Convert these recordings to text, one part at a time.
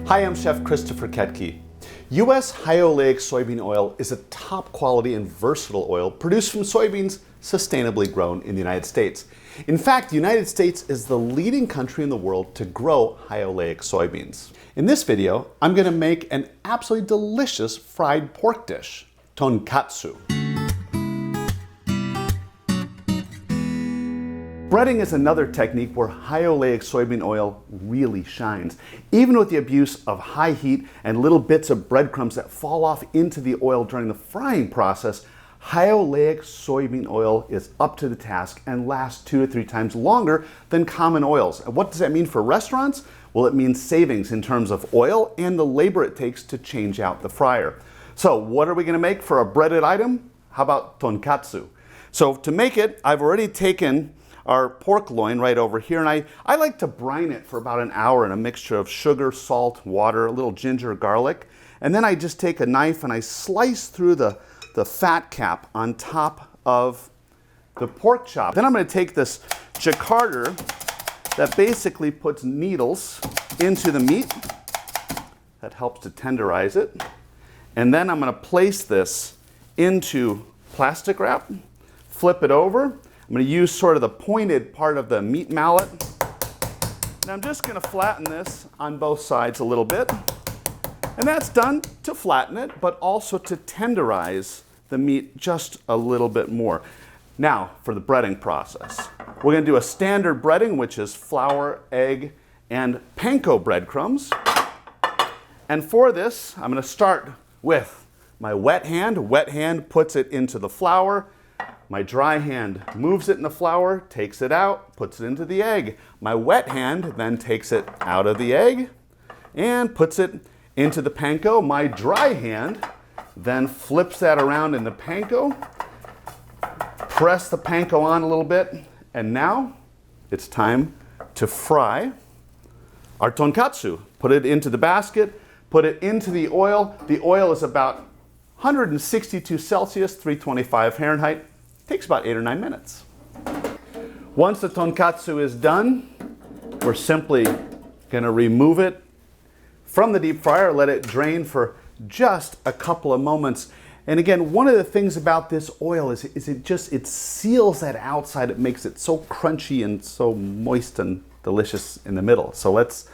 Hi, I'm Chef Christopher Koetke. U.S. high oleic soybean oil is a top quality and versatile oil produced from soybeans sustainably grown in the United States. In fact, the United States is the leading country in the world to grow high oleic soybeans. In this video, I'm going to make an absolutely delicious fried pork dish, Tonksatu. Breading is another technique where high oleic soybean oil really shines. Even with the abuse of high heat and little bits of breadcrumbs that fall off into the oil during the frying process, high oleic soybean oil is up to the task and lasts 2 to 3 times longer than common oils. And what does that mean for restaurants? Well, it means savings in terms of oil and the labor it takes to change out the fryer. So what are we going to make for a breaded item? How about Tonksatu? So to make it, I've already taken our pork loin right over here, and I like to brine it for about an hour in a mixture of sugar, salt, water, a little ginger, garlic, and then I just take a knife and I slice through the fat cap on top of the pork chop. Then I'm going to take this jacquarder that basically puts needles into the meat. That helps to tenderize it. And then I'm going to place this into plastic wrap, flip it over. I'm going to use sort of the pointed part of the meat mallet. And I'm just going to flatten this on both sides a little bit. And that's done to flatten it, but also to tenderize the meat just a little bit more. Now, for the breading process. We're going to do a standard breading, which is flour, egg, and panko breadcrumbs. And for this, I'm going to start with my wet hand. Wet hand puts it into the flour. My dry hand moves it in the flour, takes it out, puts it into the egg. My wet hand then takes it out of the egg and puts it into the panko. My dry hand then flips that around in the panko. Press the panko on a little bit, and now it's time to fry our Tonksatu. Put it into the basket, put it into the oil. The oil is about 162 Celsius, 325 Fahrenheit. Takes about 8 or 9 minutes. Once the Tonksatu is done, we're simply going to remove it from the deep fryer, let it drain for just a couple of moments. And again, one of the things about this oil is it seals that outside. It makes it so crunchy and so moist and delicious in the middle. So let's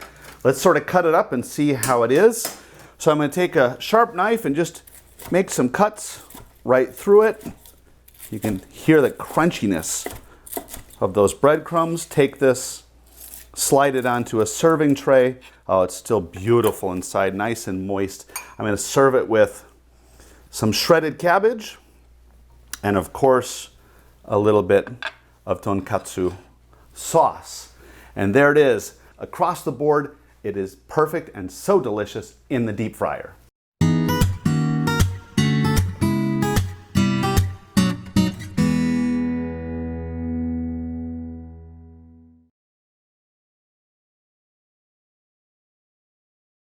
sort of cut it up and see how it is. So I'm going to take a sharp knife and just make some cuts right through it. You can hear the crunchiness of those breadcrumbs. Take this, slide it onto a serving tray. Oh, it's still beautiful inside, nice and moist. I'm going to serve it with some shredded cabbage and, of course, a little bit of Tonksatu sauce. And there it is. Across the board, it is perfect and so delicious in the deep fryer.